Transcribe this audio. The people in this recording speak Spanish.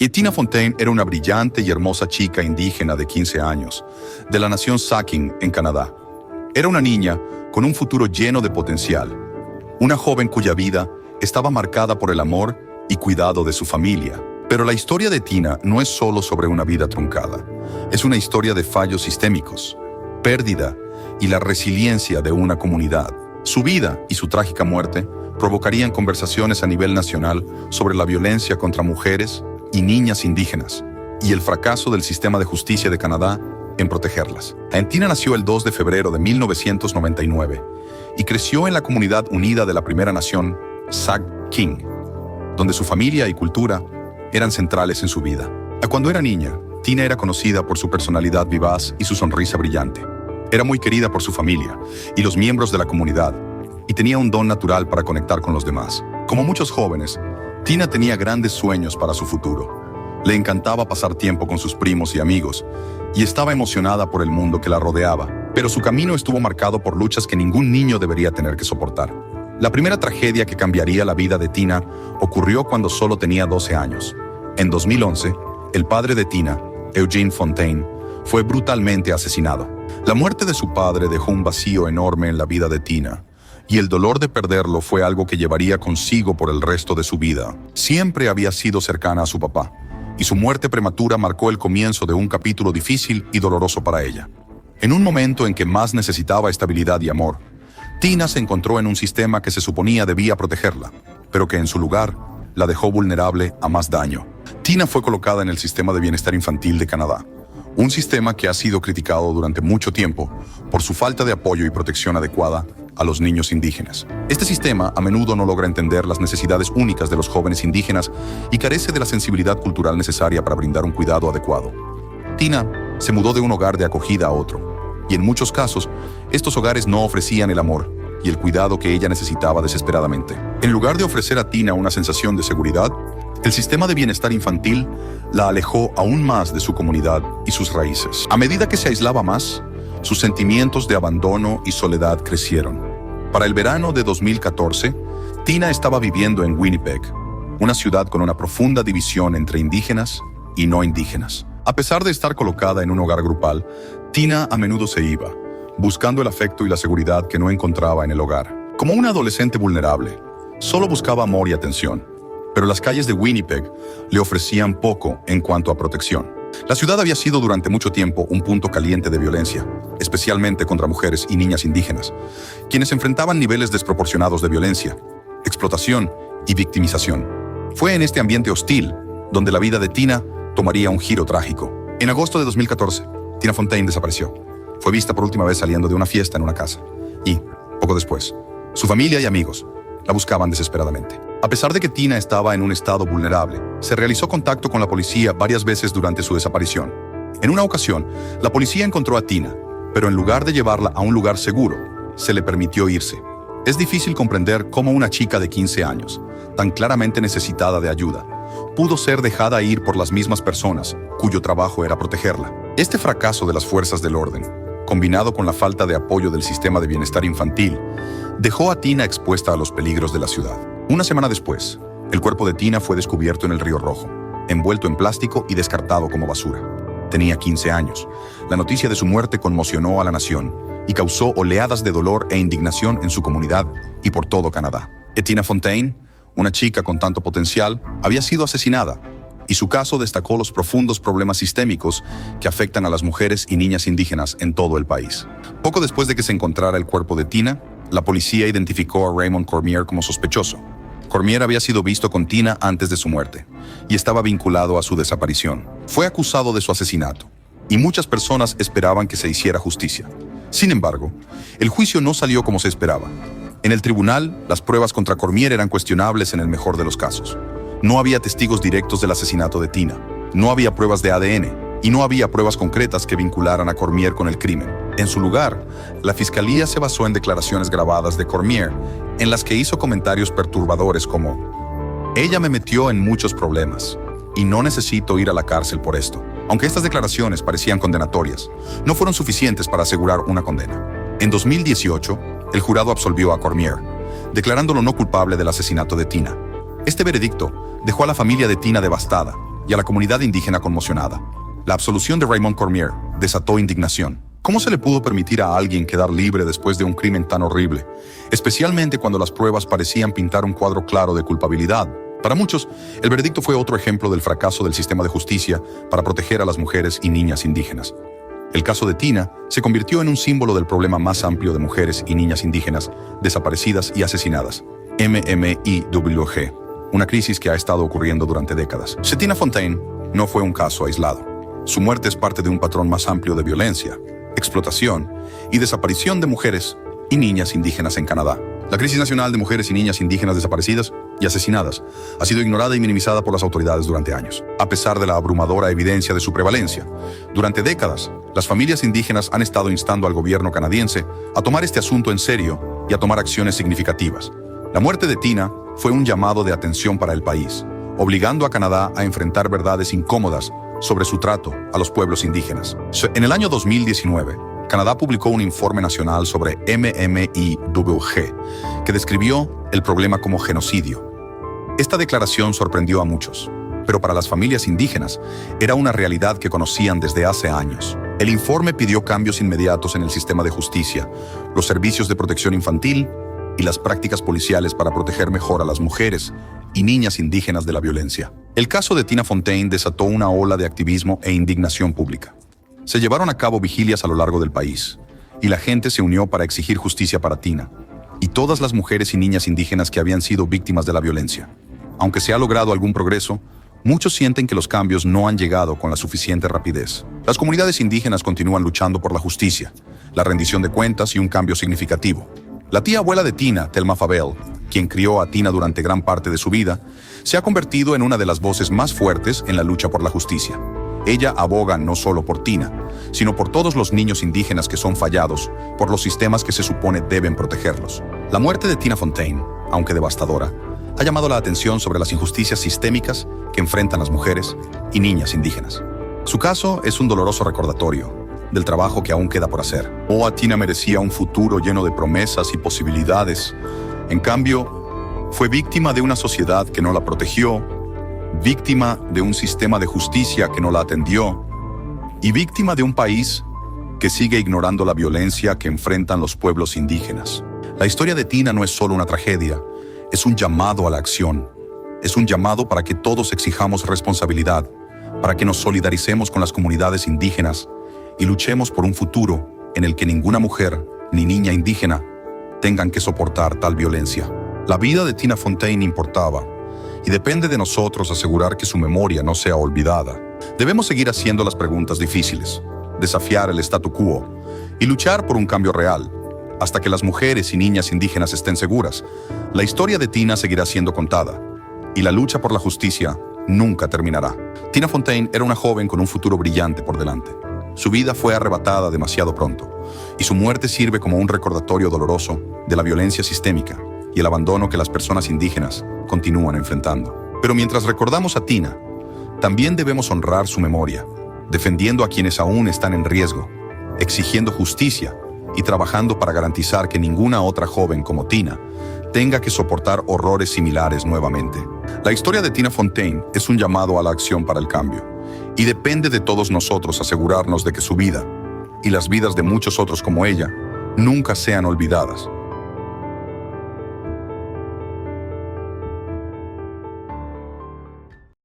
Y Tina Fontaine era una brillante y hermosa chica indígena de 15 años, de la nación Sakin, en Canadá. Era una niña con un futuro lleno de potencial, una joven cuya vida estaba marcada por el amor y cuidado de su familia. Pero la historia de Tina no es solo sobre una vida truncada, es una historia de fallos sistémicos, pérdida y la resiliencia de una comunidad. Su vida y su trágica muerte provocarían conversaciones a nivel nacional sobre la violencia contra mujeres y niñas indígenas y el fracaso del sistema de justicia de Canadá en protegerlas. Tina nació el 2 de febrero de 1999 y creció en la comunidad unida de la Primera Nación, Sakin, donde su familia y cultura eran centrales en su vida. Cuando era niña, Tina era conocida por su personalidad vivaz y su sonrisa brillante. Era muy querida por su familia y los miembros de la comunidad, y tenía un don natural para conectar con los demás. Como muchos jóvenes, Tina tenía grandes sueños para su futuro. Le encantaba pasar tiempo con sus primos y amigos, y estaba emocionada por el mundo que la rodeaba. Pero su camino estuvo marcado por luchas que ningún niño debería tener que soportar. La primera tragedia que cambiaría la vida de Tina ocurrió cuando solo tenía 12 años. En 2011, el padre de Tina, Eugene Fontaine, fue brutalmente asesinado. La muerte de su padre dejó un vacío enorme en la vida de Tina, y el dolor de perderlo fue algo que llevaría consigo por el resto de su vida. Siempre había sido cercana a su papá, y su muerte prematura marcó el comienzo de un capítulo difícil y doloroso para ella. En un momento en que más necesitaba estabilidad y amor, Tina se encontró en un sistema que se suponía debía protegerla, pero que en su lugar la dejó vulnerable a más daño. Tina fue colocada en el Sistema de Bienestar Infantil de Canadá, un sistema que ha sido criticado durante mucho tiempo por su falta de apoyo y protección adecuada a los niños indígenas. Este sistema a menudo no logra entender las necesidades únicas de los jóvenes indígenas y carece de la sensibilidad cultural necesaria para brindar un cuidado adecuado. Tina se mudó de un hogar de acogida a otro, y en muchos casos, estos hogares no ofrecían el amor y el cuidado que ella necesitaba desesperadamente. En lugar de ofrecer a Tina una sensación de seguridad, el sistema de bienestar infantil la alejó aún más de su comunidad y sus raíces. A medida que se aislaba más, sus sentimientos de abandono y soledad crecieron. Para el verano de 2014, Tina estaba viviendo en Winnipeg, una ciudad con una profunda división entre indígenas y no indígenas. A pesar de estar colocada en un hogar grupal, Tina a menudo se iba, buscando el afecto y la seguridad que no encontraba en el hogar. Como una adolescente vulnerable, solo buscaba amor y atención, pero las calles de Winnipeg le ofrecían poco en cuanto a protección. La ciudad había sido durante mucho tiempo un punto caliente de violencia, especialmente contra mujeres y niñas indígenas, quienes enfrentaban niveles desproporcionados de violencia, explotación y victimización. Fue en este ambiente hostil donde la vida de Tina tomaría un giro trágico. En agosto de 2014, Tina Fontaine desapareció. Fue vista por última vez saliendo de una fiesta en una casa y, poco después, su familia y amigos la buscaban desesperadamente. A pesar de que Tina estaba en un estado vulnerable, se realizó contacto con la policía varias veces durante su desaparición. En una ocasión, la policía encontró a Tina, pero en lugar de llevarla a un lugar seguro, se le permitió irse. Es difícil comprender cómo una chica de 15 años, tan claramente necesitada de ayuda, pudo ser dejada ir por las mismas personas cuyo trabajo era protegerla. Este fracaso de las fuerzas del orden, combinado con la falta de apoyo del sistema de bienestar infantil, dejó a Tina expuesta a los peligros de la ciudad. Una semana después, el cuerpo de Tina fue descubierto en el Río Rojo, envuelto en plástico y descartado como basura. Tenía 15 años. La noticia de su muerte conmocionó a la nación y causó oleadas de dolor e indignación en su comunidad y por todo Canadá. Tina Fontaine, una chica con tanto potencial, había sido asesinada, y su caso destacó los profundos problemas sistémicos que afectan a las mujeres y niñas indígenas en todo el país. Poco después de que se encontrara el cuerpo de Tina, la policía identificó a Raymond Cormier como sospechoso. Cormier había sido visto con Tina antes de su muerte y estaba vinculado a su desaparición. Fue acusado de su asesinato, y muchas personas esperaban que se hiciera justicia. Sin embargo, el juicio no salió como se esperaba. En el tribunal, las pruebas contra Cormier eran cuestionables en el mejor de los casos. No había testigos directos del asesinato de Tina, no había pruebas de ADN y no había pruebas concretas que vincularan a Cormier con el crimen. En su lugar, la fiscalía se basó en declaraciones grabadas de Cormier, en las que hizo comentarios perturbadores como: "Ella me metió en muchos problemas y no necesito ir a la cárcel por esto". Aunque estas declaraciones parecían condenatorias, no fueron suficientes para asegurar una condena. En 2018, el jurado absolvió a Cormier, declarándolo no culpable del asesinato de Tina. Este veredicto dejó a la familia de Tina devastada, y a la comunidad indígena conmocionada. La absolución de Raymond Cormier desató indignación. ¿Cómo se le pudo permitir a alguien quedar libre después de un crimen tan horrible? Especialmente cuando las pruebas parecían pintar un cuadro claro de culpabilidad. Para muchos, el veredicto fue otro ejemplo del fracaso del sistema de justicia para proteger a las mujeres y niñas indígenas. El caso de Tina se convirtió en un símbolo del problema más amplio de mujeres y niñas indígenas desaparecidas y asesinadas, MMIWG, una crisis que ha estado ocurriendo durante décadas. Tina Fontaine no fue un caso aislado. Su muerte es parte de un patrón más amplio de violencia, explotación y desaparición de mujeres y niñas indígenas en Canadá. La crisis nacional de mujeres y niñas indígenas desaparecidas y asesinadas ha sido ignorada y minimizada por las autoridades durante años, a pesar de la abrumadora evidencia de su prevalencia. Durante décadas, las familias indígenas han estado instando al gobierno canadiense a tomar este asunto en serio y a tomar acciones significativas. La muerte de Tina fue un llamado de atención para el país, obligando a Canadá a enfrentar verdades incómodas sobre su trato a los pueblos indígenas. En el año 2019, Canadá publicó un informe nacional sobre MMIWG que describió el problema como genocidio. Esta declaración sorprendió a muchos, pero para las familias indígenas era una realidad que conocían desde hace años. El informe pidió cambios inmediatos en el sistema de justicia, los servicios de protección infantil y las prácticas policiales para proteger mejor a las mujeres y niñas indígenas de la violencia. El caso de Tina Fontaine desató una ola de activismo e indignación pública. Se llevaron a cabo vigilias a lo largo del país, y la gente se unió para exigir justicia para Tina y todas las mujeres y niñas indígenas que habían sido víctimas de la violencia. Aunque se ha logrado algún progreso, muchos sienten que los cambios no han llegado con la suficiente rapidez. Las comunidades indígenas continúan luchando por la justicia, la rendición de cuentas y un cambio significativo. La tía abuela de Tina, Thelma Fabel, quien crió a Tina durante gran parte de su vida, se ha convertido en una de las voces más fuertes en la lucha por la justicia. Ella aboga no solo por Tina, sino por todos los niños indígenas que son fallados por los sistemas que se supone deben protegerlos. La muerte de Tina Fontaine, aunque devastadora, ha llamado la atención sobre las injusticias sistémicas que enfrentan las mujeres y niñas indígenas. Su caso es un doloroso recordatorio del trabajo que aún queda por hacer. Tina merecía un futuro lleno de promesas y posibilidades. En cambio, fue víctima de una sociedad que no la protegió, víctima de un sistema de justicia que no la atendió y víctima de un país que sigue ignorando la violencia que enfrentan los pueblos indígenas. La historia de Tina no es solo una tragedia, es un llamado a la acción. Es un llamado para que todos exijamos responsabilidad, para que nos solidaricemos con las comunidades indígenas y luchemos por un futuro en el que ninguna mujer ni niña indígena tengan que soportar tal violencia. La vida de Tina Fontaine importaba, y depende de nosotros asegurar que su memoria no sea olvidada. Debemos seguir haciendo las preguntas difíciles, desafiar el statu quo y luchar por un cambio real. Hasta que las mujeres y niñas indígenas estén seguras, la historia de Tina seguirá siendo contada, y la lucha por la justicia nunca terminará. Tina Fontaine era una joven con un futuro brillante por delante. Su vida fue arrebatada demasiado pronto, y su muerte sirve como un recordatorio doloroso de la violencia sistémica y el abandono que las personas indígenas continúan enfrentando. Pero mientras recordamos a Tina, también debemos honrar su memoria, defendiendo a quienes aún están en riesgo, exigiendo justicia y trabajando para garantizar que ninguna otra joven como Tina tenga que soportar horrores similares nuevamente. La historia de Tina Fontaine es un llamado a la acción para el cambio, y depende de todos nosotros asegurarnos de que su vida y las vidas de muchos otros como ella nunca sean olvidadas.